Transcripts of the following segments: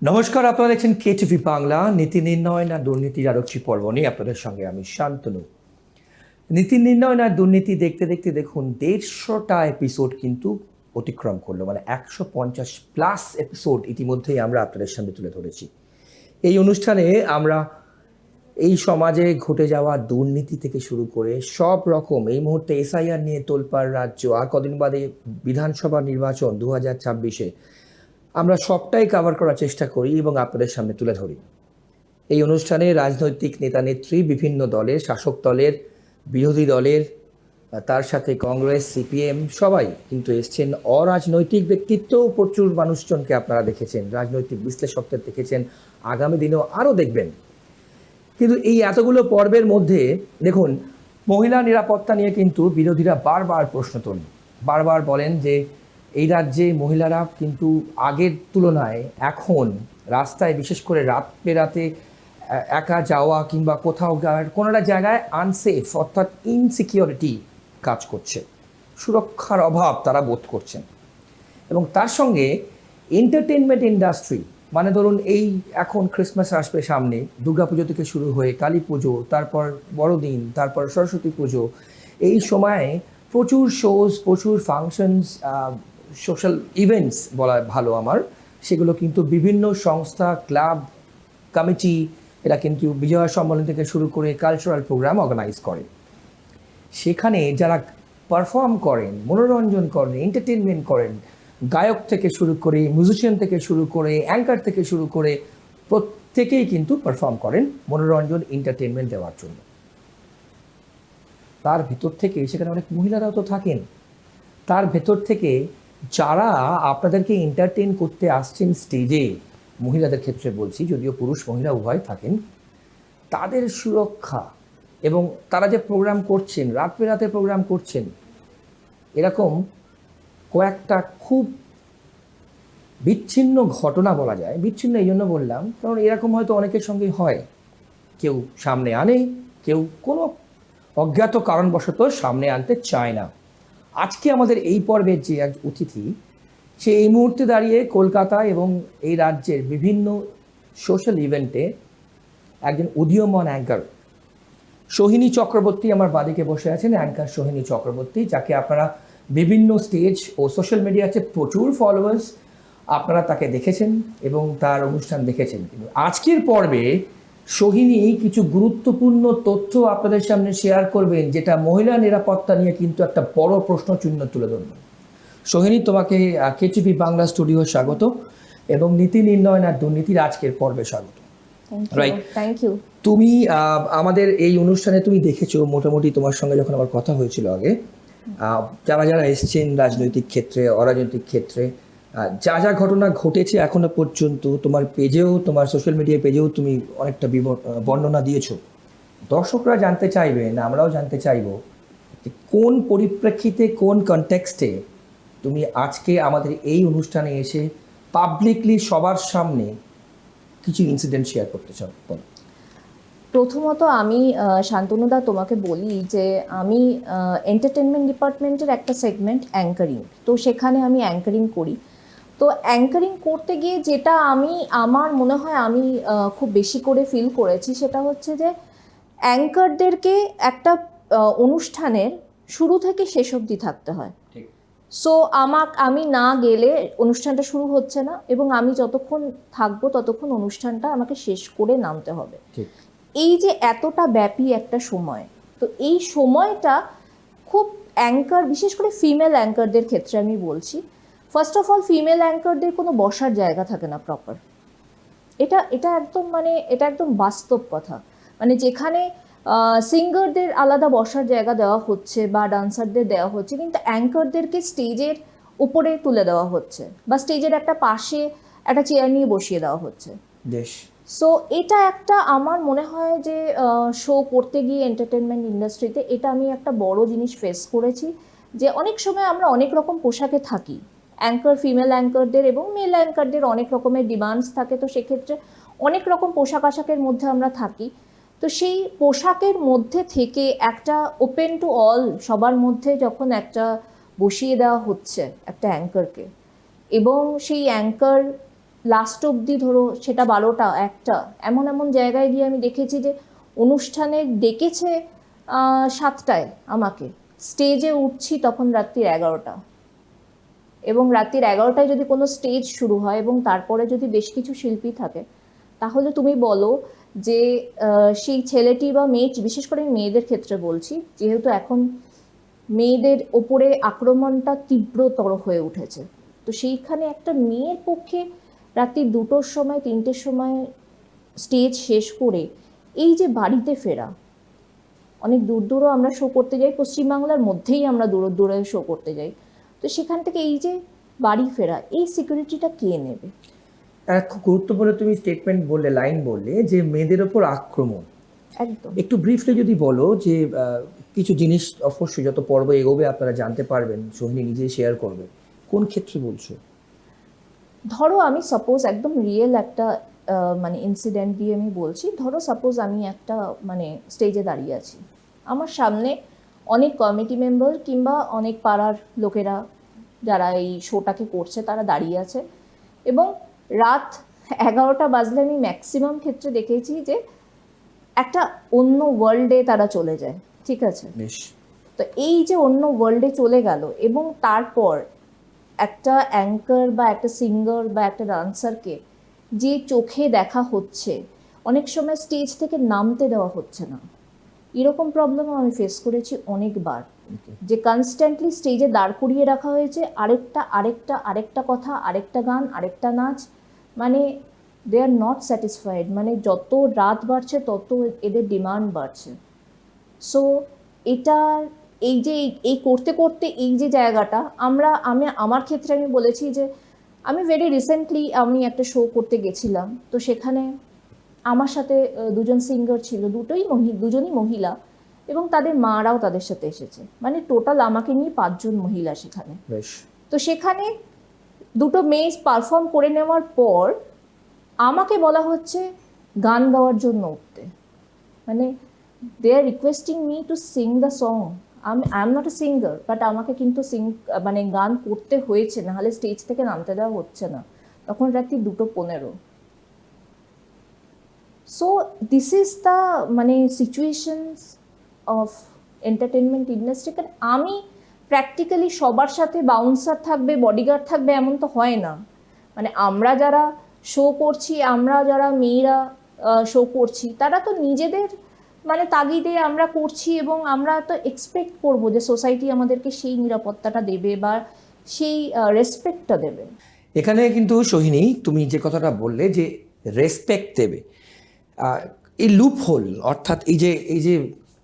নমস্কার, আপনারা দেখছেন কেটিভি বাংলা। নীতি নির্ণয় না দুর্নীতির আরোক্ষী পর্ব নিয়ে আপনাদের সঙ্গে আমি শান্তনু। নীতি নির্ণয় না দুর্নীতি দেখতে দেখতে দেখুন 150টা এপিসোড কিন্তু অতিক্রম করলো, মানে 150+ এপিসোড ইতিমধ্যেই আমরা আপনাদের সামনে তুলে ধরেছি। এই অনুষ্ঠানে আমরা এই সমাজে ঘটে যাওয়া দুর্নীতি থেকে শুরু করে সব রকম, এই মুহূর্তে এসআইআর নিয়ে তোলপাড় রাজ্য, আর কদিন বাদে বিধানসভা নির্বাচন 2026-এ, আমরা সবটাই কভার করার চেষ্টা করি এবং আপনাদের সামনে তুলে ধরি। এই অনুষ্ঠানে রাজনৈতিক নেতা নেত্রী, বিভিন্ন দলের, শাসক দলের, বিরোধী দলের, তার সাথে কংগ্রেস, সিপিএম সবাই কিন্তু এসছেন। অরাজনৈতিক ব্যক্তিত্বও প্রচুর মানুষজনকে আপনারা দেখেছেন, রাজনৈতিক বিশ্লেষকদের দেখেছেন, আগামী দিনেও আরও দেখবেন। কিন্তু এই এতগুলো পর্বের মধ্যে দেখুন, মহিলা নিরাপত্তা নিয়ে কিন্তু বিরোধীরা বারবার প্রশ্ন তোলেন, বারবার বলেন যে এই রাজ্যে মহিলারা কিন্তু আগের তুলনায় এখন রাস্তায়, বিশেষ করে রাত বেরাতে একা যাওয়া কিংবা কোথাও কোনোটা জায়গায় আনসেফ, অর্থাৎ ইনসিকিউরিটি কাজ করছে, সুরক্ষার অভাব তারা বোধ করছেন। এবং তার সঙ্গে এন্টারটেনমেন্ট ইন্ডাস্ট্রি, মানে ধরুন এই এখন ক্রিসমাস আসবে সামনে, দুর্গাপুজো থেকে শুরু হয়ে কালী পুজো, তারপর বড়দিন, তারপর সরস্বতী পুজো, এই সময়ে প্রচুর শোজ, প্রচুর ফাংশনস, সোশ্যাল ইভেন্টস বলা ভালো আমার, সেগুলো কিন্তু বিভিন্ন সংস্থা, ক্লাব, কমিটি, এরা কিন্তু বিজয়া সম্মেলন থেকে শুরু করে কালচারাল প্রোগ্রাম অর্গানাইজ করে। সেখানে যারা পারফর্ম করেন, মনোরঞ্জন করেন, এন্টারটেনমেন্ট করেন, গায়ক থেকে শুরু করে, মিউজিশিয়ান থেকে শুরু করে, অ্যাঙ্কার থেকে শুরু করে, প্রত্যেকেই কিন্তু পারফর্ম করেন মনোরঞ্জন, এন্টারটেনমেন্ট দেওয়ার জন্য। তার ভেতর থেকে সেখানে অনেক মহিলারাও তো থাকেন। তার ভেতর থেকে যারা আপনাদেরকে এন্টারটেন করতে আসছেন স্টেজে, মহিলাদের ক্ষেত্রে বলছি, যদিও পুরুষ মহিলা উভয় থাকেন, তাদের সুরক্ষা এবং তারা যে প্রোগ্রাম করছেন, রাত বেরাতে প্রোগ্রাম করছেন, এরকম কয়েকটা খুব বিচ্ছিন্ন ঘটনা বলা যায়। বিচ্ছিন্ন এই জন্য বললাম কারণ এরকম হয়তো অনেকের সঙ্গে হয়, কেউ সামনে আনে, কেউ কোনো অজ্ঞাত কারণবশত সামনে আনতে চায় না। আজকে আমাদের এই পর্বের যে এক অতিথি, সে এই মুহূর্তে দাঁড়িয়ে কলকাতা এবং এই রাজ্যের বিভিন্ন সোশ্যাল ইভেন্টে একজন উদীয়মান অ্যাঙ্কার। সোহিনী চক্রবর্তী আমার বাদিকে বসে আছেন, অ্যাঙ্কার সোহিনী চক্রবর্তী, যাকে আপনারা বিভিন্ন স্টেজ ও সোশ্যাল মিডিয়াতে প্রচুর ফলোয়ার্স, আপনারা তাকে দেখেছেন এবং তার অনুষ্ঠান দেখেছেন। কিন্তু আজকের পর্বে সোহিনী কিছু গুরুত্বপূর্ণ তথ্য আপনাদের সামনে শেয়ার করবেন, যেটা মহিলা নিরাপত্তা নিয়ে কিন্তু একটা বড় প্রশ্নচিহ্ন তুলে ধরবে। সোহিনী, তোমাকে কেটিভি বাংলা স্টুডিও স্বাগত এবং নীতি নির্ণয় না দুর্নীতির আজকের পর্বে স্বাগত। Right, thank you. তুমি আমাদের এই অনুষ্ঠানে তুমি দেখেছো, মোটামুটি তোমার সঙ্গে যখন আমার কথা হয়েছিল আগে, যারা যারা এসছেন রাজনৈতিক ক্ষেত্রে, অরাজনৈতিক ক্ষেত্রে, যা যা ঘটনা ঘটেছে এখনো পর্যন্ত, তোমার পেজেও, তোমার সোশ্যাল মিডিয়া পেজেও তুমি অনেকটা বর্ণনা দিয়েছো। দর্শকরা জানতে চাইবেন, আমরাও জানতে চাইবো যে কোন পরিপ্রেক্ষিতে, কোন কনটেক্সটে তুমি আজকে আমাদের এই অনুষ্ঠানে এসে পাবলিকলি সবার সামনে কিছু ইনসিডেন্ট শেয়ার করতে চাও। প্রথমত আমি শান্তনুদা তোমাকে বলি যে আমি এন্টারটেনমেন্ট ডিপার্টমেন্টের একটা সেগমেন্ট অ্যাঙ্কারিং, তো সেখানে আমি অ্যাঙ্কারিং করি। তো অ্যাঙ্কারিং করতে গিয়ে যেটা আমার মনে হয় আমি খুব বেশি করে ফিল করেছি, সেটা হচ্ছে যে অ্যাঙ্কারদেরকে একটা অনুষ্ঠানের শুরু থেকে শেষ অবধি থাকতে হয়। সো আমি না গেলে অনুষ্ঠানটা শুরু হচ্ছে না, এবং আমি যতক্ষণ থাকবো ততক্ষণ অনুষ্ঠানটা আমাকে শেষ করে নামতে হবে। এই যে এতটা ব্যাপী একটা সময়, তো এই সময়টা খুব অ্যাঙ্কার, বিশেষ করে ফিমেল অ্যাঙ্কারদের ক্ষেত্রে আমি বলছি, ফার্স্ট অফ অল ফিমেল অ্যাঙ্কারদের কোনো বসার জায়গা থাকে না প্রপার। এটা একদম বাস্তব কথা। মানে যেখানে সিঙ্গারদের আলাদা বসার জায়গা দেওয়া হচ্ছে বা ডান্সারদের দেওয়া হচ্ছে, কিন্তু অ্যাঙ্কারদেরকে স্টেজের উপরে তুলে দেওয়া হচ্ছে বা স্টেজের একটা পাশে একটা চেয়ার নিয়ে বসিয়ে দেওয়া হচ্ছে। সো এটা একটা, আমার মনে হয় যে শো করতে গিয়ে এন্টারটেনমেন্ট ইন্ডাস্ট্রিতে এটা আমি একটা বড় জিনিস ফেস করেছি, যে অনেক সময় আমরা অনেক রকম পোশাকে থাকি, অ্যাঙ্কার, ফিমেল অ্যাঙ্কারদের এবং মেল অ্যাঙ্কারদের অনেক রকমের ডিমান্ডস থাকে, তো সেক্ষেত্রে অনেক রকম পোশাক আশাকের মধ্যে আমরা থাকি। তো সেই পোশাকের মধ্যে থেকে একটা ওপেন টু অল সবার মধ্যে যখন একটা বসিয়ে দেওয়া হচ্ছে একটা অ্যাঙ্কারকে, এবং সেই অ্যাঙ্কার লাস্ট অবধি ধরো সেটা 12টা 1টা, এমন এমন জায়গায় গিয়ে আমি দেখেছি যে অনুষ্ঠানে ডেকেছে 7টায়, আমাকে স্টেজে উঠছি তখন রাত্রির 11টা। এবং রাত্রির 11টায় যদি কোনো স্টেজ শুরু হয় এবং তারপরে যদি বেশ কিছু শিল্পী থাকে, তাহলে তুমি বলো যে সেই ছেলেটি বা মেয়েটি, বিশেষ করে আমি মেয়েদের ক্ষেত্রে বলছি, যেহেতু এখন মেয়েদের ওপরে আক্রমণটা তীব্রতর হয়ে উঠেছে, তো সেইখানে একটা মেয়ের পক্ষে রাত্রি 2টোর সময় 3টের সময় স্টেজ শেষ করে এই যে বাড়িতে ফেরা, অনেক দূর দূরও আমরা শো করতে যাই, পশ্চিমবাংলার মধ্যেই আমরা দূর দূরে শো করতে যাই, তো সেখান থেকে এই যে বাড়ি ফেরা, এই সিকিউরিটিটা কে নেবে? একটা খুব গুরুত্বপূর্ণ তুমি স্টেটমেন্ট বললে, লাইন বললে যে মেয়েদের ওপর আক্রমণ। একদম। একটু ব্রিফলি যদি বলো যে কিছু জিনিস অবশ্যই যত পর্ব এগোবে আপনারা জানতে পারবেন, সোহিনী নিজেই শেয়ার করবে, কোন ক্ষেত্রে বলছো? ধরো আমি সাপোজ একদম রিয়েল একটা মানে ইনসিডেন্ট দিয়ে আমি বলছি। ধরো সাপোজ আমি একটা মানে স্টেজে দাঁড়িয়ে আছি, আমার সামনে অনেক কমিটি মেম্বার কিংবা অনেক পাড়ার লোকেরা যারা এই শোটাকে করছে তারা দাঁড়িয়ে আছে, এবং রাত 11টা বাজলে আমি ম্যাক্সিমাম ক্ষেত্রে দেখেছি যে একটা অন্য ওয়ার্ল্ডে তারা চলে যায়, ঠিক আছে? বেশ। তো এই যে অন্য ওয়ার্ল্ডে চলে গেল এবং তারপর একটা অ্যাঙ্কার বা একটা সিঙ্গার বা একটা ডান্সারকে যে চোখে দেখা হচ্ছে, অনেক সময় স্টেজ থেকে নামতে দেওয়া হচ্ছে না, এরকম প্রবলেমও আমি ফেস করেছি অনেকবার, যে কনস্ট্যান্টলি স্টেজে দাঁড় করিয়ে রাখা হয়েছে, আরেকটা আরেকটা আরেকটা কথা, আরেকটা গান, আরেকটা নাচ, মানে দে আর নট স্যাটিসফাইড, মানে যত রাত বাড়ছে তত এদের ডিমান্ড বাড়ছে। সো এটা এই যে এই করতে করতে এই যে জায়গাটা আমি আমার ক্ষেত্রে আমি বলেছি যে আমি ভেরি রিসেন্টলি আমি একটা শো করতে গেছিলাম, তো সেখানে আমার সাথে দুজন সিঙ্গার ছিল, দুজনই মহিলা, এবং তাদের মারাও তাদের সাথে এসেছে, মানে টোটাল আমাকে নিয়ে 5জন মহিলা সেখানে। বেশ। তো সেখানে দুটো মেয়ে পারফর্ম করে নেওয়ার পর আমাকে বলা হচ্ছে গান গাওয়ার জন্য উঠতে, মানে they are requesting me to sing the song. I am not a singer, but আমাকে কিন্তু মানে গান করতে হয়েছে, নাহলে স্টেজ থেকে নামতে দেওয়া হচ্ছে না। তখন রাত্রি 2:15। সো দিস ইজ দ্য মানে সিচুয়েশনস অফ এন্টারটেনমেন্ট ইন্ডাস্ট্রি। কারণ আমি প্র্যাকটিক্যালি সবার সাথে বাউন্সার থাকবে, বডিগার্ড থাকবে, এমন তো হয় না। মানে আমরা যারা শো করছি, আমরা যারা মেয়েরা শো করছি, তারা তো নিজেদের মানে তাগিদে আমরা করছি, এবং আমরা তো এক্সপেক্ট করব যে সোসাইটি আমাদেরকে সেই নিরাপত্তাটা দেবে বা সেই রেসপেক্টটা দেবে। এখানে কিন্তু সোহিনী তুমি যে কথাটা বললে যে রেসপেক্ট দেবে, এই লুপ হোল অর্থাৎ এই যে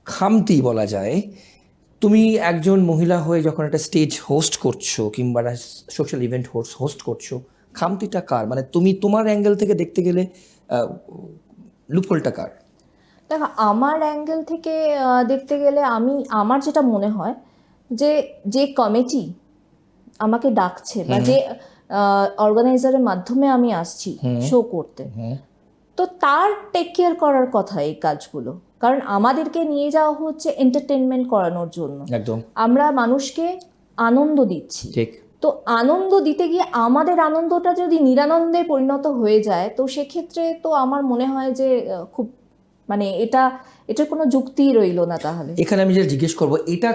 খামতি বলা যায়, তুমি একজন মহিলা হয়ে যখন একটা স্টেজ হোস্ট করছো কিংবা সোশ্যাল ইভেন্ট হোস্ট করছো, খামতিটা কার? মানে তুমি তোমার অ্যাঙ্গেল থেকে দেখতে গেলে লুপ হোলটা কার? দেখো, আমার অ্যাঙ্গেল থেকে দেখতে গেলে আমার যেটা মনে হয় যে যে কমিটি আমাকে ডাকছে বা যে অর্গানাইজারের মাধ্যমে আমি আসছি শো করতে, তো তার টেক কেয়ার করার কথা এই কাজগুলো। কারণ আমাদেরকে নিয়ে যাওয়া হচ্ছে এন্টারটেনমেন্ট করানোর জন্য, একদম আমরা মানুষকে আনন্দ দিচ্ছি। ঠিক। তো আনন্দ দিতে গিয়ে আমাদের আনন্দটা যদি নিরানন্দে পরিণত হয়ে যায়, তো সেক্ষেত্রে তো আমার মনে হয় যে খুব মানে এটার কোনো যুক্তিই রইল না তাহলে। এখানে আমি যেটা জিজ্ঞেস করবো, এটা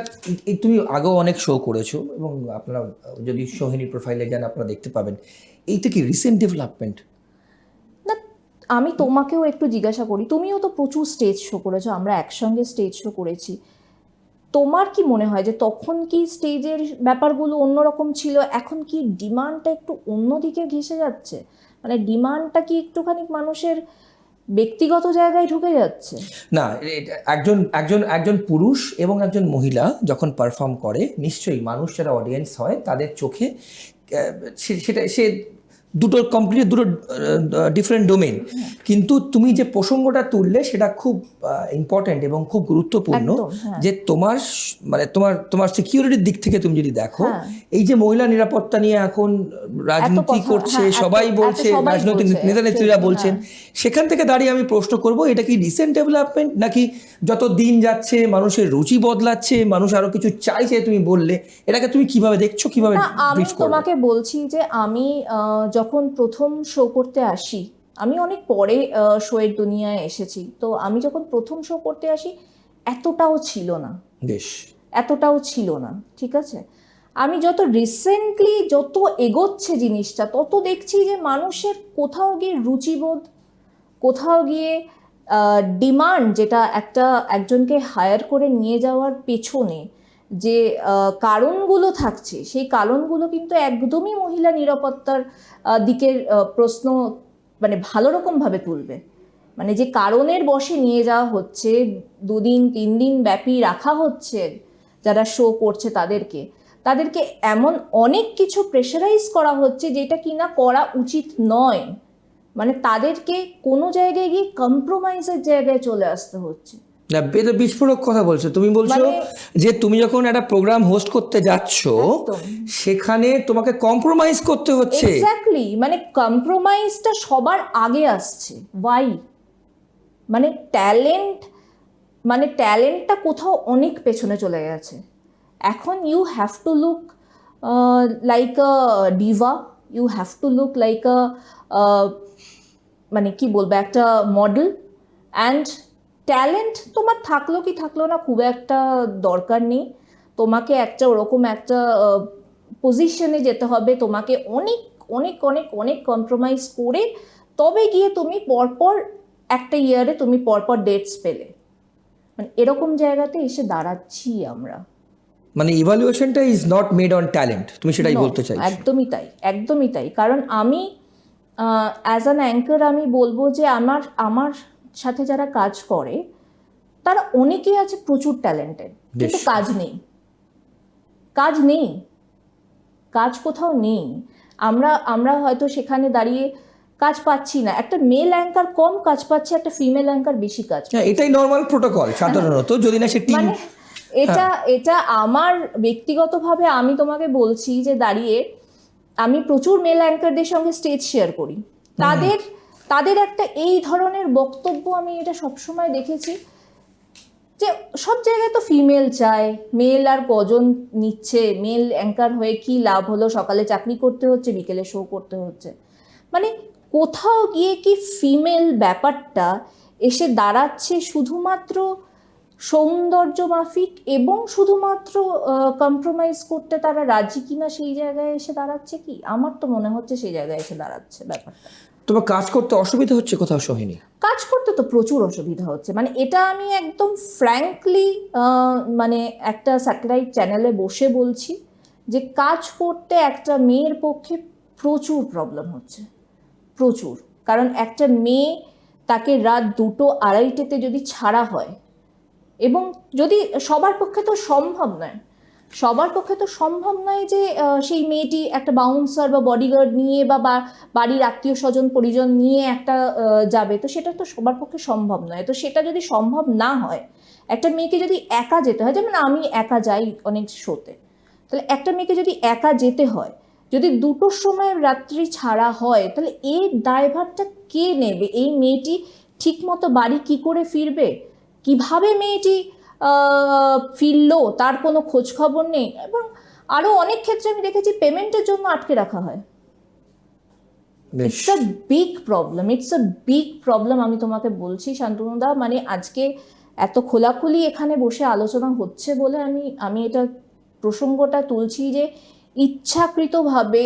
তুমি আগেও অনেক শো করেছো এবং আপনারা যদি সোহিনী প্রোফাইলে যান আপনারা দেখতে পাবেন, এইটা কি রিসেন্ট ডেভেলপমেন্ট? না, আমি তোমাকেও একটু জিজ্ঞাসা করি, তুমিও তো প্রচুর স্টেজ শো করেছো, আমরা একসঙ্গে স্টেজ শো করেছি, তোমার কি মনে হয় যে তখন কি স্টেজের ব্যাপারগুলো অন্যরকম ছিল, এখন কি ডিমান্ডটা একটু অন্যদিকে ঘেঁষে যাচ্ছে? মানে ডিমান্ডটা কি একটুখানি মানুষের ব্যক্তিগত জায়গায় ঢুকে যাচ্ছে? না, একজন একজন একজন পুরুষ এবং একজন মহিলা যখন পারফর্ম করে, নিশ্চয়ই মানুষ যারা অডিয়েন্স হয় তাদের চোখে সে দুটো ডিফারেন্ট ডোমেন। কিন্তু তুমি যে প্রসঙ্গটা তুললে সেটা খুব ইম্পর্ট্যান্ট এবং খুব গুরুত্বপূর্ণ, যে তোমার মানে তোমার সিকিউরিটির দিক থেকে তুমি যদি দেখো, এই যে মহিলা নিরাপত্তা নিয়ে এখন রাজনীতি করছে, সবাই বলছে, রাজনৈতিক নেতা-নেত্রীরা বলছেন, সেখান থেকে দাঁড়িয়ে আমি প্রশ্ন করব, এটা কি রিসেন্ট ডেভেলপমেন্ট নাকি যত দিন যাচ্ছে মানুষের রুচি বদলাচ্ছে, মানুষ আরো কিছু চাইছে? তুমি বললে এটাকে তুমি কিভাবে দেখছো, কিভাবে আমি তোমাকে বলছি যে আমি যখন প্রথম শো করতে আসি, আমি অনেক পরে শোয়ের দুনিয়ায় এসেছি, তো আমি যখন প্রথম শো করতে আসি এতটাও ছিল না, বেশ, এতটাও ছিল না, ঠিক আছে। আমি যত রিসেন্টলি যত এগোচ্ছে জিনিসটা, তত দেখছি যে মানুষের কোথাও গিয়ে রুচিবোধ, কোথাও গিয়ে ডিমান্ড, যেটা একজনকে হায়ার করে নিয়ে যাওয়ার পেছনে যে কারণগুলো থাকছে, সেই কারণগুলো কিন্তু একদমই মহিলা নিরাপত্তার দিকের প্রশ্ন মানে ভালো রকমভাবে তুলবে। মানে যে কারণের বশে নিয়ে যাওয়া হচ্ছে, 2 দিন 3 দিন ব্যাপী রাখা হচ্ছে যারা শো করছে তাদেরকে এমন অনেক কিছু প্রেশারাইজ করা হচ্ছে যেটা কিনা করা উচিত নয়। মানে তাদেরকে কোনো জায়গায় গিয়ে কম্প্রোমাইজের জায়গায় চলে আসতে হচ্ছে। না, এটা বিস্ফোরক কথা বলছো। তুমি বলছো মানে- যে তুমি যখন একটা প্রোগ্রাম হোস্ট করতে যাচ্ছ, একদম। সেখানে তোমাকে কম্প্রোমাইজ করতে হচ্ছে। এক্স্যাক্টলি, মানে কম্প্রোমাইজটা সবার আগে আসছে। ওয়াই? মানে ট্যালেন্টটা কোথাও অনেক পেছনে চলে গেছে। এখন you have to look like a diva, you have to look like a মানে কি বলবো, একটা মডেল। অ্যান্ড ট্যালেন্ট তোমার থাকলো কি থাকলো না খুব একটা দরকার নেই। তোমাকে ওরকম একটা পজিশনে যেতে হবে, তোমাকে অনেক অনেক অনেক অনেক কম্প্রোমাইজ করে তবে গিয়ে তুমি পরপর একটা ইয়ারে তুমি পরপর ডেটস পেলে। মানে এরকম জায়গাতে এসে দাঁড়াচ্ছি আমরা। মানে ইভালুয়েশনটা is not made on talent, তুমি সেটাই No, বলতে চাইছো। একদমই তাই, একদমই তাই। কারণ আমি অ্যাজ অ্যান অ্যাঙ্কার আমি বলবো যে আমার সাথে যারা কাজ করে তারা অনেকেই আছে প্রচুর ট্যালেন্টেড, কিন্তু বেশ। কাজ কোথাও নেই। আমরা হয়তো সেখানে দাঁড়িয়ে কাজ পাচ্ছি না। একটা মেল অ্যাঙ্কার কম কাজ পাচ্ছে, একটা ফিমেল অ্যাঙ্কার বেশি কাজ পাচ্ছে। হ্যাঁ, এটাই নর্মাল প্রোটোকল সাধারণত, যদি না সে টিম। মানে এটা আমার ব্যক্তিগতভাবে আমি তোমাকে বলছি যে দাঁড়িয়ে আমি প্রচুর মেল অ্যাঙ্কারদের সঙ্গে স্টেজ শেয়ার করি, তাদের একটা এই ধরনের বক্তব্য আমি এটা সবসময় দেখেছি যে সব জায়গায় তো ফিমেল চায়, মেল আর কজন নিচ্ছে, মেল অ্যাঙ্কার হয়ে কি লাভ হলো, সকালে চাকরি করতে হচ্ছে, বিকেলে শো করতে হচ্ছে। মানে কোথাও গিয়ে কি ফিমেল ব্যাপারটা এসে দাঁড়াচ্ছে শুধুমাত্র সৌন্দর্য মাফিক এবং শুধুমাত্র কম্প্রোমাইজ করতে তারা রাজি কিনা সেই জায়গায় এসে দাঁড়াচ্ছে কি? আমার তো মনে হচ্ছে সেই জায়গায় এসে দাঁড়াচ্ছে ব্যাপারটা। তোমার কাজ করতে অসুবিধা হচ্ছে কোথাও, সোহিনী? কাজ করতে তো প্রচুর অসুবিধা হচ্ছে। মানে এটা আমি একদম ফ্র্যাঙ্কলি মানে একটা স্যাটেলাইট চ্যানেলে বসে বলছি যে কাজ করতে একটা মেয়ের পক্ষে প্রচুর প্রবলেম হচ্ছে, প্রচুর। কারণ একটা মেয়ে, তাকে রাত 2টো-2:30তে যদি ছাড়া হয়, এবং যদি সবার পক্ষে তো সম্ভব নয় যে সেই মেয়েটি একটা বাউন্সার বা বডিগার্ড নিয়ে বা বাড়ির আত্মীয় স্বজন পরিজন নিয়ে একটা যাবে, তো সেটা তো সবার পক্ষে সম্ভব নয়। তো সেটা যদি সম্ভব না হয়, একটা মেয়েকে যদি একা যেতে হয়, যেমন আমি একা যাই অনেক শোতে, তাহলে একটা মেয়েকে যদি একা যেতে হয়, যদি 2টোর সময় রাত্রি ছাড়া হয়, তাহলে এই দায়ভারটা কে নেবে? এই মেয়েটি ঠিকমতো বাড়ি কি করে ফিরবে, কিভাবে মেয়েটি ফিরলো, তার কোনো খোঁজ খবর নেই। এবং আরও অনেক ক্ষেত্রে আমি দেখেছি পেমেন্টের জন্য আটকে রাখা হয়। ইটস আ বিগ প্রবলেম আমি তোমাকে বলছি শান্তনুদা। মানে আজকে এত খোলাখুলি এখানে বসে আলোচনা হচ্ছে বলে আমি এটা প্রসঙ্গটা তুলছি যে ইচ্ছাকৃতভাবে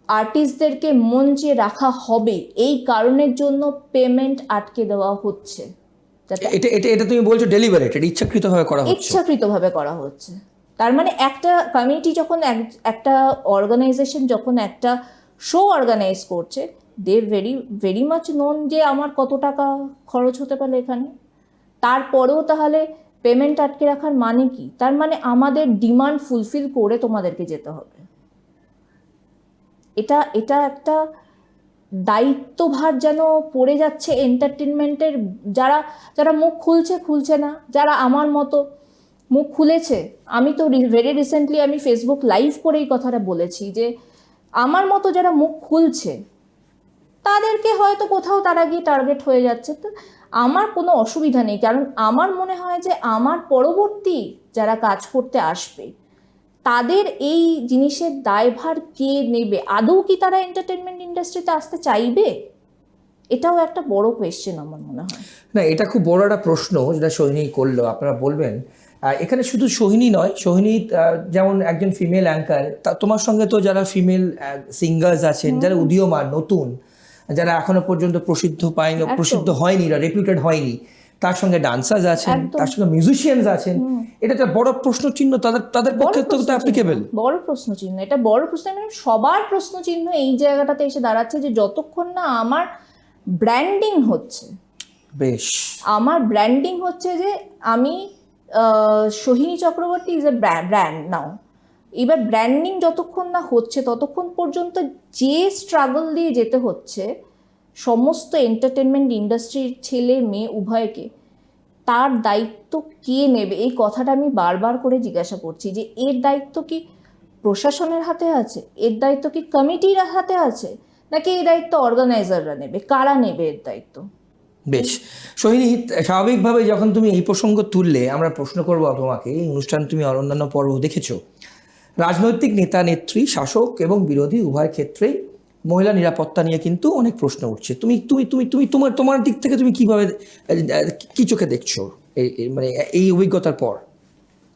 আর্টিস্টদেরকে মঞ্চে রাখা হবে এই কারণের জন্য পেমেন্ট আটকে দেওয়া হচ্ছে। এটা তুমি বলছো ডেলিভারেট, এটা ইচ্ছাকৃতভাবে করা হচ্ছে। ইচ্ছাকৃতভাবে করা হচ্ছে। তার মানে একটা কমিউনিটি যখন একটা অর্গানাইজেশন যখন একটা শো অর্গানাইজ করছে, দে ভেরি মাচ নোন যে আমার কত টাকা খরচ হতে পারে এখানে। তারপরেও তাহলে পেমেন্ট আটকে রাখার মানে কি? তার মানে আমাদের ডিমান্ড ফুলফিল করে তোমাদেরকে যেতে হবে। এটা একটা দায়িত্বভার যেন পড়ে যাচ্ছে এন্টারটেনমেন্টের। যারা মুখ খুলছে না, যারা আমার মতো মুখ খুলেছে। আমি তো ভেরি রিসেন্টলি আমি ফেসবুক লাইভ করে এই কথাটা বলেছি যে আমার মতো যারা মুখ খুলছে তাদেরকে হয়তো কোথাও তারা গিয়ে টার্গেট হয়ে যাচ্ছে। তো আমার কোনো অসুবিধা নেই, কারণ আমার মনে হয় যে আমার পরবর্তী যারা কাজ করতে আসবে তাদের এই জিনিসের দায়ভার কে নেবে? আদৌ কি তারা এন্টারটেনমেন্ট ইন্ডাস্ট্রিতে আসতে চাইবে? এটাও একটা বড় কোয়েশ্চেন আমার মনে হয়। না, এটা খুব বড় একটা প্রশ্ন যেটা সোহিনী করলো, আপনারা বলবেন। এখানে শুধু সোহিনী নয়, সোহিনী যেমন একজন ফিমেল অ্যাঙ্কার, তোমার সঙ্গে তো যারা ফিমেল সিঙ্গার্স আছেন, যারা উদীয়মান নতুন, যারা এখনো পর্যন্ত প্রসিদ্ধ হয়নি, রেপুটেড হয়নি, তার সঙ্গে ডান্সার্স আছেন, তার সঙ্গে মিউজিশিয়ানস আছেন, এটা একটা বড় প্রশ্ন চিহ্ন তাদের পক্ষে তো অ্যাপ্লিকেবল। বড় প্রশ্ন চিহ্ন, এটা বড় প্রশ্ন, মানে সবার প্রশ্ন চিহ্ন এই জায়গাটাতে এসে দাঁড়াচ্ছে যে যতক্ষণ না আমার ব্র্যান্ডিং হচ্ছে, বেশ, আমার ব্র্যান্ডিং হচ্ছে যে আমি Sohini Chakraborty is a brand now, এবার ব্র্যান্ডিং যতক্ষণ না হচ্ছে ততক্ষণ পর্যন্ত যে স্ট্রাগল দিয়ে যেতে হচ্ছে সমস্ত এন্টারটেনমেন্ট ইন্ডাস্ট্রির ছেলে মেয়ে উভয়কে, তার দায়িত্ব কে নেবে? এই কথাটা আমি বারবার করে জিজ্ঞাসা করছি যে এর দায়িত্ব কি প্রশাসনের হাতে আছে, এর দায়িত্ব কি কমিটির হাতে আছে, নাকি এই দায়িত্ব অর্গানাইজাররা নেবে? কারা নেবে এর দায়িত্ব? বেশ, সোহিনী, স্বাভাবিকভাবে যখন তুমি এই প্রসঙ্গ তুললে, আমরা প্রশ্ন করবো তোমাকে। এই অনুষ্ঠান তুমি অন্যান্য পর্ব দেখেছো, রাজনৈতিক নেতা নেত্রী, শাসক এবং বিরোধী উভয় ক্ষেত্রেই মহিলা নিরাপত্তা নিয়ে কিন্তু অনেক প্রশ্ন উঠছে। তুমি তুমি তুমি তুমি তোমার তোমার দিক থেকে তুমি কিভাবে, কি চোখে দেখছো মানে এই অভিজ্ঞতার পর?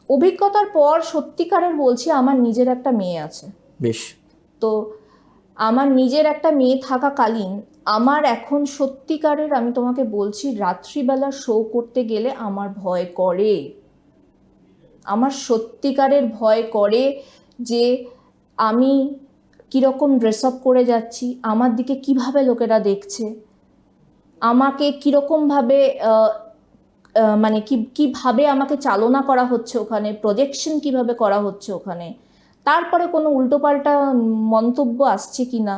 অভিজ্ঞতার পর সত্যিকারের বলছি, আমার নিজের একটা মেয়ে আছে। বেশ। তো আমার নিজের একটা মেয়ে থাকাকালীন আমার এখন সত্যিকারের, আমি তোমাকে বলছি, রাত্রিবেলা শো করতে গেলে আমার ভয় করে। আমার সত্যিকারের ভয় করে যে আমি কীরকম ড্রেস আপ করে যাচ্ছি, আমার দিকে কিভাবে লোকেরা দেখছে, আমাকে কীরকমভাবে মানে কিভাবে আমাকে চালনা করা হচ্ছে ওখানে, প্রজেকশন কিভাবে করা হচ্ছে ওখানে, তারপরে কোনো উল্টোপাল্টা মন্তব্য আসছে কি না,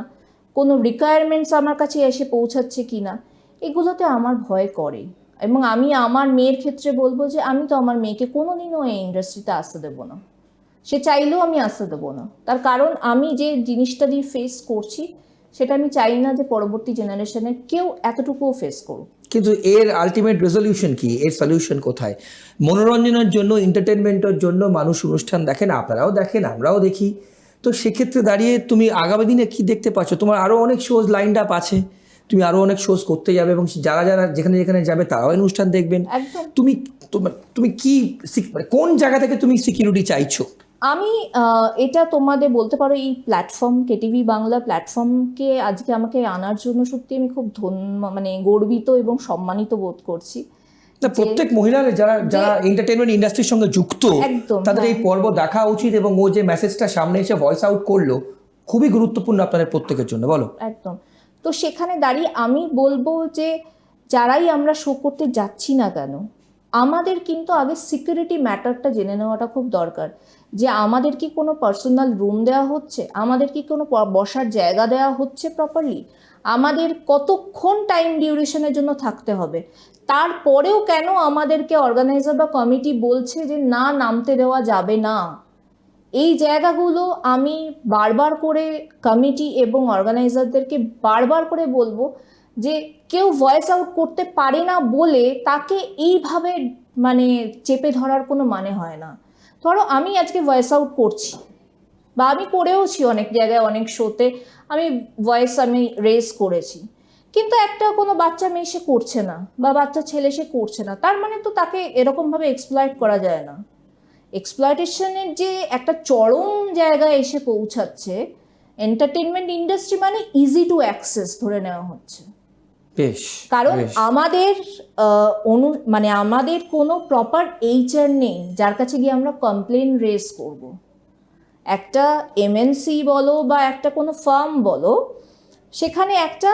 কোনো রিকোয়ারমেন্টস আমার কাছে এসে পৌঁছাচ্ছে কি না, এগুলোতে আমার ভয় করে। এবং আমি আমার মেয়ের ক্ষেত্রে বলবো যে আমি তো আমার মেয়েকে কোনোদিনও এই ইন্ডাস্ট্রিতে আসতে দেবো না, সে চাইলেও আমি আসতে দেবো না। তার কারণ আমি যে জিনিসটা দিয়ে ফেস করছি সেটা আমি চাই না যে পরবর্তী জেনারেশনের কেউ এতটুকুও ফেস করুক। কিন্তু এর আলটিমেট রেজলিউশন কি? এর সলিউশন কোথায়? মনোরঞ্জনের জন্য, এন্টারটেনমেন্টের জন্য মানুষ অনুষ্ঠান দেখেন, আপনারাও দেখেন, আমরাও দেখি। তো সেক্ষেত্রে দাঁড়িয়ে তুমি আগামী দিনে কি দেখতে পাচ্ছ? তোমার আরও অনেক শোজ লাইনড আপ আছে, তুমি আরও অনেক শোজ করতে যাবে, এবং যারা যারা যেখানে যেখানে যাবে তারাও অনুষ্ঠান দেখবেন। একদম। তুমি কি মানে কোন জায়গা থেকে তুমি সিকিউরিটি চাইছো? আমি এটা তোমাদের বলতে পারো, এই প্ল্যাটফর্ম কেটিভি বাংলা প্ল্যাটফর্মকে আজকে আমাকে আনার জন্য সত্যি আমি খুব মানে গর্বিত এবং সম্মানিত বোধ করছি। প্রত্যেক মহিলার যারা যারা এন্টারটেনমেন্ট ইন্ডাস্ট্রির সঙ্গে যুক্ত, তাদের এই পর্ব দেখা উচিত, এবং ও যে মেসেজটা সামনে এসে ভয়েস আউট করলো খুবই গুরুত্বপূর্ণ আপনাদের প্রত্যেকের জন্য। বলো। একদম। তো সেখানে দাঁড়িয়ে আমি বলবো যে যারাই আমরা শো করতে যাচ্ছি না কেন, আমাদের কিন্তু আগে সিকিউরিটি ম্যাটারটা জেনে নেওয়াটা খুব দরকার, যে আমাদের কি কোনো পার্সোনাল রুম দেওয়া হচ্ছে, আমাদের কি কোনো বসার জায়গা দেওয়া হচ্ছে প্রপারলি, আমাদের কতক্ষণ টাইম ডিউরেশনের জন্য থাকতে হবে, তারপরেও কেন আমাদেরকে অর্গানাইজার বা কমিটি বলছে যে না, নামতে দেওয়া যাবে না। এই জায়গাগুলো আমি বারবার করে কমিটি এবং অর্গানাইজারদেরকে বারবার করে বলবো যে কেউ ভয়েস আউট করতে পারে না বলে তাকে এইভাবে মানে চেপে ধরার কোনো মানে হয় না। ধরো আমি আজকে ভয়েস আউট করছি, বা আমি করেওছি অনেক জায়গায়, অনেক শোতে আমি রেজ করেছি, কিন্তু একটা কোনো বাচ্চা মেয়ে সে করছে না, বা বাচ্চা ছেলে সে করছে না, তার মানে তো তাকে এরকমভাবে এক্সপ্লয়েট করা যায় না। এক্সপ্লয়টেশনের যে একটা চরম জায়গায় এসে পৌঁছাচ্ছে এন্টারটেনমেন্ট ইন্ডাস্ট্রি, মানে ইজি টু অ্যাক্সেস ধরে নেওয়া হচ্ছে। বেশ। কারণ আমাদের মানে আমাদের কোনো প্রপার এইচআর নেই যার কাছে গিয়ে আমরা কমপ্লেন রেজ করব। একটা এমএনসি বলো বা একটা কোনো ফার্ম বলো, সেখানে একটা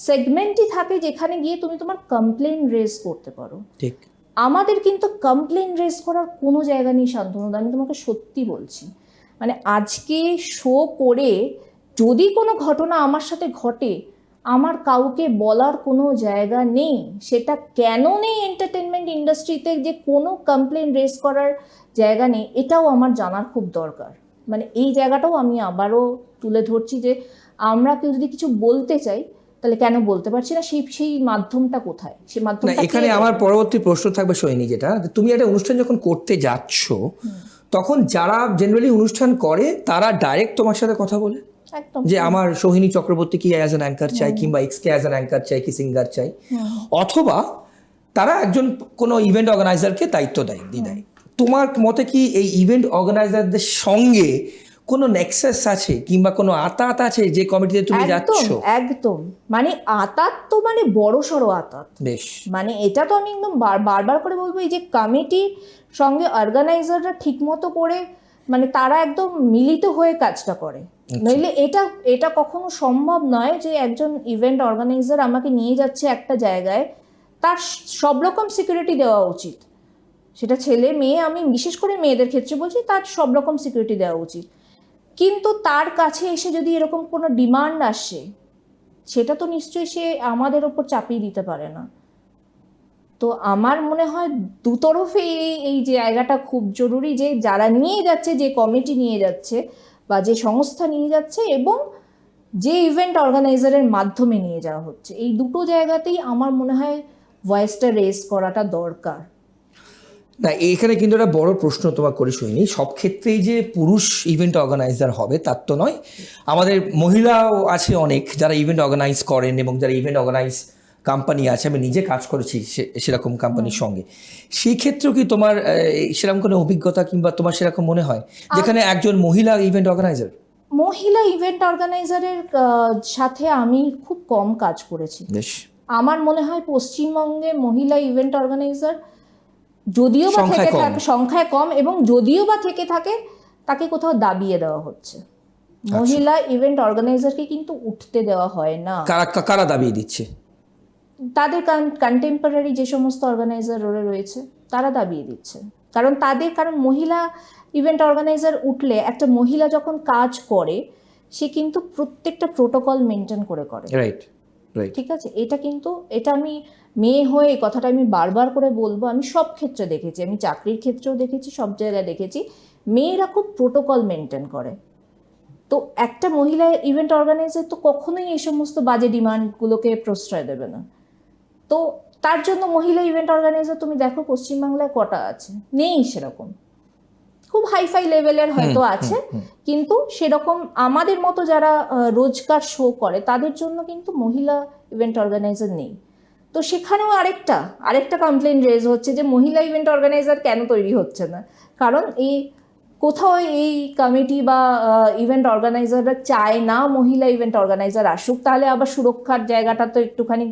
সেগমেন্টই থাকে যেখানে গিয়ে তুমি তোমার কমপ্লেন রেজ করতে পারো। ঠিক। আমাদের কিন্তু কমপ্লেন রেজ করার কোনো জায়গা নেই শান্তনুদা, আমি তোমাকে সত্যি বলছি। মানে আজকে শো করে যদি কোনো ঘটনা আমার সাথে ঘটে, আমার কাউকে বলার কোনো জায়গা নেই। সেটা কেন নেই এন্টারটেনমেন্ট ইন্ডাস্ট্রিতে, যে কোনো কমপ্লেন রেজ করার জায়গা নেই, এটাও আমার জানার খুব দরকার। মানে এই জায়গাটাও আমি আবারও তুলে ধরছি যে আমরা কেউ যদি কিছু বলতে চাই তাহলে কেন বলতে পারছি না, সেই মাধ্যমটা কোথায়? সেই মাধ্যমটা এখানে আমার পরবর্তী প্রশ্ন থাকবে সোহিনী, যেটা তুমি একটা অনুষ্ঠান যখন করতে যাচ্ছ তখন যারা জেনারেলি অনুষ্ঠান করে তারা ডাইরেক্ট তোমার সাথে কথা বলে একদম যে আমার সোহিনী চক্রবর্তী কি অ্যাজ অ্যান অ্যাঙ্কার চাই, কিংবা x K as an anchor চাই, কি সিঙ্গার চাই, অথবা তারা একজন কোনো ইভেন্ট অর্গানাইজারকে দায়িত্ব দেয়। তোমার মতে কি এই ইভেন্ট অর্গানাইজারদের সঙ্গে কোনো নেক্সাস আছে কিংবা কোনো আতাত আছে যে কমিটিতে তুমি যাচ্ছ? একদম মানে আতাত তো মানে বড় সড়ো আতাত। বেশ, মানে এটা তো আমি একদম বারবার করে বলবো, এই যে কমিটির সঙ্গে অর্গানাইজাররা ঠিক মতো করে মানে তারা একদম মিলিত হয়ে কাজটা করে, নইলে এটা কখনো সম্ভব নয় যে একজন ইভেন্ট অর্গানাইজার আমাকে নিয়ে যাচ্ছে একটা জায়গায়, তার সব রকম সিকিউরিটি দেওয়া উচিত। সেটা ছেলে মেয়ে, আমি বিশেষ করে মেয়েদের ক্ষেত্রে বলছি, তার সব রকম সিকিউরিটি দেওয়া উচিত। কিন্তু তার কাছে এসে যদি এরকম কোনো ডিমান্ড আসে, সেটা তো নিশ্চয়ই সে আমাদের ওপর চাপিয়ে দিতে পারে না। তো আমার মনে হয় দুতরফে এই জায়গাটা খুব জরুরি, যে যারা নিয়ে যাচ্ছে, যে কমিটি নিয়ে যাচ্ছে বা যে সংস্থা নিয়ে যাচ্ছে, এবং যে ইভেন্ট অর্গানাইজারের মাধ্যমে নিয়ে যাওয়া হচ্ছে, এই দুটো জায়গাতেই আমার মনে হয় ভয়েসটা রেজ করাটা দরকার। না এখানে কিন্তু একটা বড় প্রশ্ন তোমার করি শুনি, সব ক্ষেত্রেই যে পুরুষ ইভেন্ট অর্গানাইজার হবে তার তো নয়, আমাদের মহিলাও আছে অনেক যারা ইভেন্ট অর্গানাইজ করেন, এবং যারা ইভেন্ট অর্গানাইজ কোম্পানি আছে, আমি নিজে কাজ করেছি সেরকম কোম্পানির সঙ্গে। সেই ক্ষেত্রেও কি তোমার সেরকম কোনো অভিজ্ঞতা কিংবা তোমার সেরকম মনে হয় যেখানে একজন মহিলা ইভেন্ট অর্গানাইজার? মহিলা ইভেন্ট অর্গানাইজারের সাথে আমি খুব কম কাজ করেছি। বেশ, আমার মনে হয় পশ্চিমবঙ্গে মহিলা ইভেন্ট অর্গানাইজার যদিও বা থেকে থাকে, সংখ্যায় কম, এবং যদিও বা থেকে থাকে তাকে কোথাও দাবিয়ে দেওয়া হচ্ছে। মহিলা ইভেন্ট অর্গানাইজারকে কিন্তু উঠতে দেওয়া হয় না। কারা দাবিয়ে দিচ্ছে? তাদের কন্টেম্পোরারি যে সমস্ত অর্গানাইজার রয়েছে তারা দাবিয়ে দিচ্ছে। কারণ মহিলা ইভেন্ট অর্গানাইজার উঠলে, একটা মহিলা যখন কাজ করে সে কিন্তু প্রত্যেকটা প্রোটোকল মেনটেন করে। রাইট, ঠিক আছে, এটা আমি মেয়ে হয়ে এই কথাটা আমি বারবার করে বলবো, আমি সব ক্ষেত্রে দেখেছি, আমি চাকরির ক্ষেত্রেও দেখেছি, সব জায়গায় দেখেছি মেয়েরা খুব প্রোটোকল মেনটেন করে। তো একটা মহিলা ইভেন্ট অর্গানাইজার তো কখনোই এই সমস্ত বাজে ডিমান্ডগুলোকে প্রশ্রয় দেবে না। তো তার জন্য মহিলা ইভেন্ট অর্গানাইজার তুমি দেখো পশ্চিমবাংলায় কটা আছে? নেই সেরকম। খুব হাইফাই লেভেলের হয়তো আছে, কিন্তু সেরকম আমাদের মতো যারা রোজকার শো করে তাদের জন্য কিন্তু মহিলা ইভেন্ট অর্গানাইজার নেই। তো সেখানেও আরেকটা কমপ্লেন রেজ হচ্ছে যে মহিলা ইভেন্ট অর্গানাইজার কেন তৈরি হচ্ছে না। কারণ কোথাও এই কমিটি বা ইভেন্ট অর্গানাইজাররা চায় না মহিলা ইভেন্ট অর্গানাইজার আসুক, তাহলে আবার সুরক্ষার জায়গাটা তো একটুখানি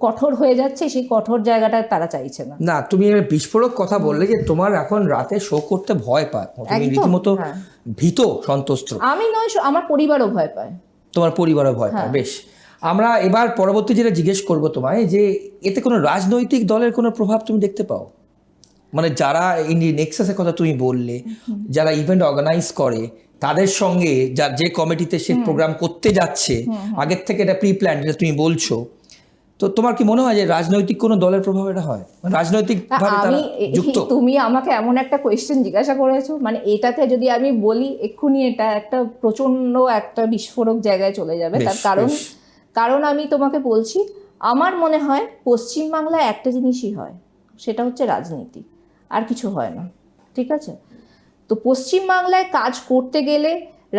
কঠোর হয়ে যাচ্ছে, সেই কঠোর জায়গাটা তারা চাইছে না। না তুমি বিস্ফোরক কথা বললে যে তোমার এখন রাতে শো করতে ভয় পায়, তুমি রীতিমতো ভীত সন্ত্রস্ত। আমি নয়, আমার পরিবারও ভয় পায়। তোমার পরিবারও ভয় পায়। বেশ, আমরা এবার পরবর্তী যেটা জিজ্ঞেস করবো তোমায়, যে এতে কোনো রাজনৈতিক দলের কোনো প্রভাব তুমি দেখতে পাও? মানে যারা নেক্সাসের কথা তুমি বললে, যারা ইভেন্ট অর্গানাইজ করে তাদের সঙ্গে যে কমিটিতে সে প্রোগ্রাম করতে যাচ্ছে, আগের থেকে এটা প্রি প্ল্যান, যেটা তুমি বলছো, তো তোমার কি মনে হয় যে রাজনৈতিক কোনো দলের প্রভাব এটা হয়, রাজনৈতিক ভাবে তারা যুক্ত? তুমি আমাকে এমন একটা কোয়েশ্চেন জিজ্ঞাসা করেছো, মানে এটাতে যদি আমি বলি এক্ষুনি এটা একটা প্রচন্ড একটা বিস্ফোরক জায়গায় চলে যাবে। তার কারণ আমি তোমাকে বলছি, আমার মনে হয় পশ্চিমবাংলায় একটা জিনিসই হয়, সেটা হচ্ছে রাজনীতি, আর কিছু হয় না। ঠিক আছে, তো পশ্চিমবাংলায় কাজ করতে গেলে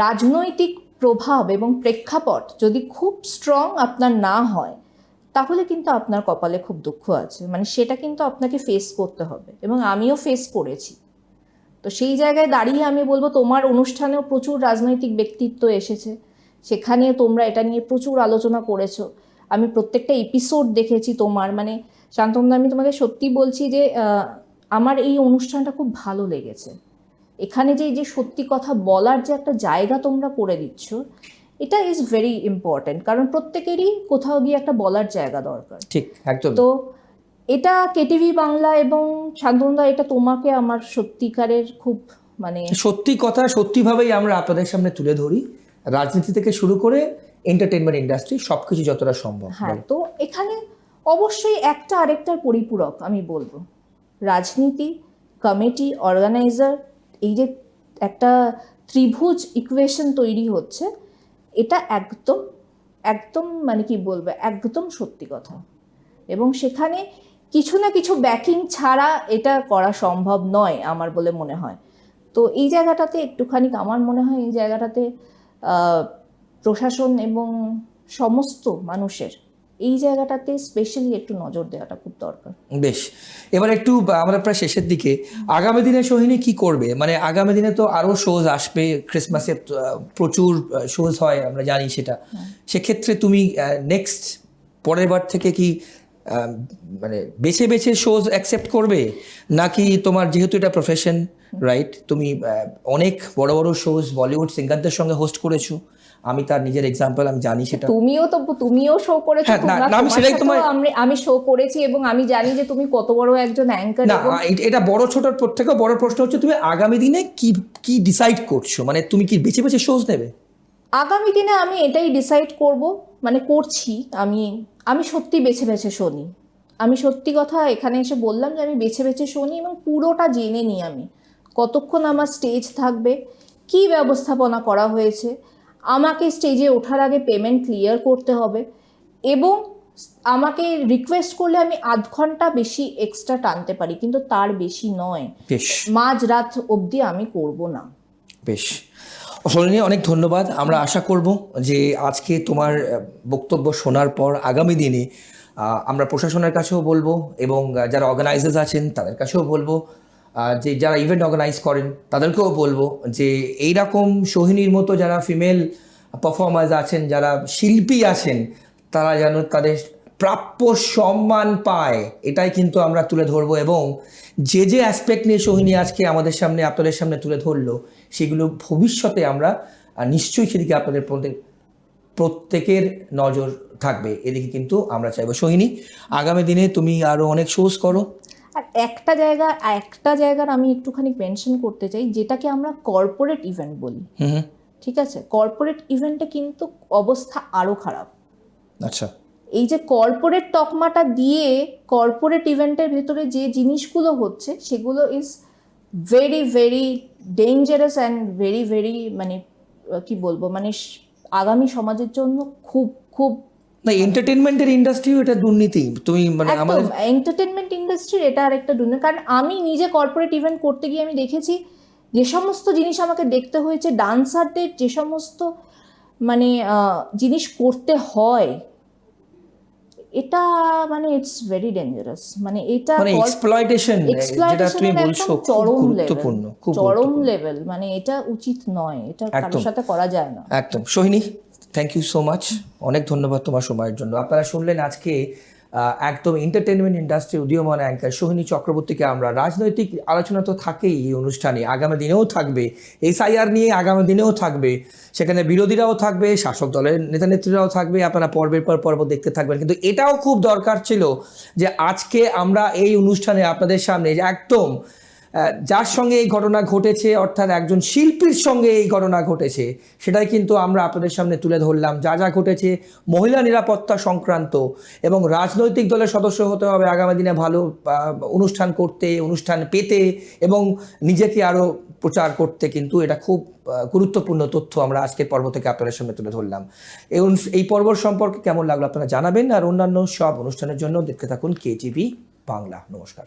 রাজনৈতিক প্রভাব এবং প্রেক্ষাপট যদি খুব স্ট্রং আপনার না হয়, তাহলে কিন্তু আপনার কপালে খুব দুঃখ আছে। মানে সেটা কিন্তু আপনাকে ফেস করতে হবে, এবং আমিও ফেস করেছি। তো সেই জায়গায় দাঁড়িয়ে আমি বলবো, তোমার অনুষ্ঠানেও প্রচুর রাজনৈতিক ব্যক্তিত্ব এসেছে, সেখানেও তোমরা এটা নিয়ে প্রচুর আলোচনা করেছো। আমি প্রত্যেকটা এপিসোড দেখেছি তোমার। মানে শান্তনুদা, আমি তোমাকে সত্যি বলছি যে আমার এই অনুষ্ঠানটা খুব ভালো লেগেছে। এখানে যে সত্যি কথা বলার যে একটা জায়গা তোমরা করে দিচ্ছ, এটা ইজ ভেরি ইম্পর্টেন্ট। কারণ প্রত্যেকেরই কোথাও গিয়ে একটা বলার জায়গা দরকার। ঠিক, একদম। তো এটা কেটিভি বাংলা এবং শান্তনুদা, এটা তোমাকে আমার সত্যিকারের খুব মানে সত্যি কথা সত্যিভাবেই আমরা আপনাদের সামনে তুলে ধরি, রাজনীতি থেকে শুরু করে এন্টারটেইনমেন্ট ইন্ডাস্ট্রি সবকিছু যতটা সম্ভব। হ্যাঁ, তো এখানে অবশ্যই একটা আরেকটার পরিপূরক আমি বলবো। রাজনীতি, কমিটি, অর্গানাইজার, এই যে একটা ত্রিভুজ ইকুয়েশন তৈরি হচ্ছে, এটা একদম মানে কি বলবো, একদম সত্যি কথা। এবং সেখানে কিছু না কিছু ব্যাকিং ছাড়া এটা করা সম্ভব নয় আমার বলে মনে হয়। তো এই জায়গাটাতে একটুখানি আমার মনে হয় এই জায়গাটাতে প্রশাসন এবং সমস্ত মানুষের এই জায়গাটাতে স্পেশালি একটু নজর দেওয়াটা খুব দরকার। বেশ, এবার একটু আমরা প্রায় শেষের দিকে, আগামী দিনে সোহিনী কি করবে? মানে আগামী দিনে তো আরো শোজ আসবে, ক্রিসমাসে প্রচুর শোজ হয় আমরা জানি সেটা, সেক্ষেত্রে তুমি নেক্সট পরের বার থেকে কি মানে বেছে বেছে শোজ অ্যাকসেপ্ট করবে, নাকি তোমার যেহেতু এটা প্রফেশন, রাইট, তুমি অনেক বড় বড় শোজ বলিউড সিঙ্গারদের সঙ্গে হোস্ট করেছো, আমি তার নিজের এক্সাম্পল আমি জানি সেটা। তুমিও শো করেছো, হ্যাঁ, না, আমি সেটাই আমি শো করেছি এবং আমি জানি যে তুমি কত বড় একজন অ্যাঙ্কার। না, এটা বড় ছোটর থেকেও বড় প্রশ্ন হচ্ছে তুমি আগামী দিনে কি কি ডিসাইড করছো, মানে তুমি কি বেছে বেছে শোজ নেবে? আগামী দিনে আমি এটাই ডিসাইড করব, মানে করছি, আমি সত্যি বেছে বেছে শুনি। আমি সত্যি কথা এখানে এসে বললাম যে আমি বেছে বেছে শুনি এবং পুরোটা জেনে নিই আমি কতক্ষণ আমার স্টেজ থাকবে, কি ব্যবস্থাপনা করা হয়েছে, আমাকে স্টেজে ওঠার আগে পেমেন্ট ক্লিয়ার করতে হবে, এবং আমাকে রিকোয়েস্ট করলে আমি আধ ঘন্টা বেশি এক্সট্রা টানতে পারি, কিন্তু তার বেশি নয়। বেশ, মাঝরাত অবধি আমি করব না। বেশ, সোহিনী অনেক ধন্যবাদ। আমরা আশা করব যে আজকে তোমার বক্তব্য শোনার পর আগামী দিনে আমরা প্রশাসনের কাছেও বলবো এবং যারা অর্গানাইজার্স আছেন তাদের কাছেও বলবো, যে যারা ইভেন্ট অর্গানাইজ করেন তাদেরকেও বলবো যে এইরকম সোহিনীর মতো যারা ফিমেল পারফর্মার্স আছেন, যারা শিল্পী আছেন, তারা যেন তাদের প্রাপ্য সম্মান পায়, এটাই কিন্তু আমরা তুলে ধরবো। এবং যে যে অ্যাসপেক্ট নিয়ে সোহিনী আজকে আমাদের সামনে আপনাদের সামনে তুলে ধরলো, সেগুলো ভবিষ্যতে আমরা নিশ্চয়ই সেদিকে আপনাদের প্রত্যেকের নজর থাকবে, এদিকে কিন্তু আমরা চাইবো। সোহিনী, আগামী দিনে তুমি আরও অনেক শোজ করো। আর একটা জায়গার আমি একটুখানি মেনশন করতে চাই, যেটাকে আমরা কর্পোরেট ইভেন্ট বলি, ঠিক আছে? কর্পোরেট ইভেন্টে কিন্তু অবস্থা আরো খারাপ। আচ্ছা, এই যে কর্পোরেট তকমাটা দিয়ে কর্পোরেট ইভেন্টের ভেতরে যে জিনিসগুলো হচ্ছে সেগুলো is very very dangerous and very very, মানে কি বলবো, মানে আগামী সমাজের জন্য খুব খুব। না, এন্টারটেনমেন্টের ইন্ডাস্ট্রিও এটা দুর্নীতি, তুমি মানে আমাদের এন্টারটেনমেন্ট ইন্ডাস্ট্রির এটা আরেকটা দুর্নীতি। কারণ আমি নিজে কর্পোরেট ইভেন্ট করতে গিয়ে আমি দেখেছি যে সমস্ত জিনিস আমাকে দেখতে হয়েছে, ডান্সারদের যে সমস্ত মানে জিনিস করতে হয়, এটা মানে ইটস ভেরি ডেঞ্জারাস। মানে এটা মানে এক্সপ্লয়টেশন, যেটা তুমি বলছো চরম লেভেল, মানে এটা উচিত নয়, এটা কারোর সাথে করা যায় না। একদম। Sohini, thank you so much, অনেক ধন্যবাদ তোমার সময়ের জন্য। আপনারা শুনলেন আজকে একদম এন্টারটেনমেন্ট ইন্ডাস্ট্রি উদীয়মান অ্যাঙ্কার সোহিনী চক্রবর্তীকে আমরা। রাজনৈতিক আলোচনা তো থাকেই এই অনুষ্ঠানে, আগামী দিনেও থাকবে, SIR নিয়ে আগামী দিনেও থাকবে, সেখানে বিরোধীরাও থাকবে, শাসক দলের নেতানেত্রীরাও থাকবে, আপনারা পর্বের পর পর্ব দেখতে থাকবেন। কিন্তু এটাও খুব দরকার ছিল যে আজকে আমরা এই অনুষ্ঠানে আপনাদের সামনে যে একদম যার সঙ্গে এই ঘটনা ঘটেছে, অর্থাৎ একজন শিল্পীর সঙ্গে এই ঘটনা ঘটেছে, সেটাই কিন্তু আমরা আপনাদের সামনে তুলে ধরলাম। যা যা ঘটেছে মহিলা নিরাপত্তা সংক্রান্ত, এবং রাজনৈতিক দলের সদস্য হতে হবে আগামী দিনে ভালো অনুষ্ঠান করতে, অনুষ্ঠান পেতে এবং নিজেকে আরও প্রচার করতে, কিন্তু এটা খুব গুরুত্বপূর্ণ তথ্য আমরা আজকের পর্ব থেকে আপনাদের সামনে তুলে ধরলাম। এই পর্ব সম্পর্কে কেমন লাগলো আপনারা জানাবেন, আর অন্যান্য সব অনুষ্ঠানের জন্য দেখতে থাকুন KTV বাংলা। নমস্কার।